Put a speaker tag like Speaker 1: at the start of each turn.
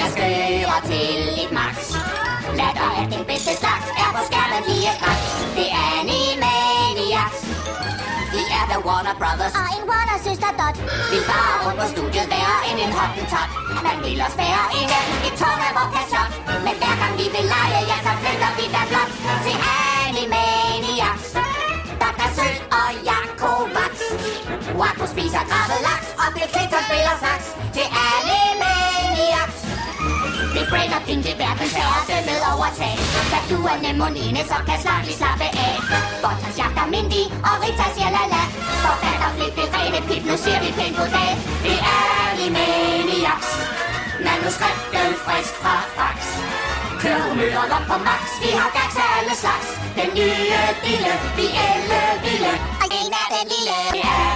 Speaker 1: er skøre til et max. Latter er den bedste slags, er på skærmen lige straks. Det er Animaniacs. De er The Warner Brothers
Speaker 2: Og en Warner-søster Dot.
Speaker 1: Vil far rundt på studiet være end en hottentot. Man vil os være en af et tårn af vor kasjot. Men hver gang vi vil lege, ja, så flytter vi da blot til Animaniacs. Dr. Sød og Jakovax. Wacko spiser gravet laks, og Bill Clinton spiller sax til Animaniacs. Big Brain og Pink, det verdens herre med overtag. Da du er nem og Nene, så kan snart lige slappe af. Buttons jagter Mindy, og Rita siger la-la. Forfatter Flip, det rene pip, nu siger vi pænt goddag. Det er Animaniacs. Manuskriptet frisk fra fax. Kør humøret op på max, vi har gags af alle slags. Den nye dille, vi elle vilde.
Speaker 2: Og en er den lille.
Speaker 1: Det er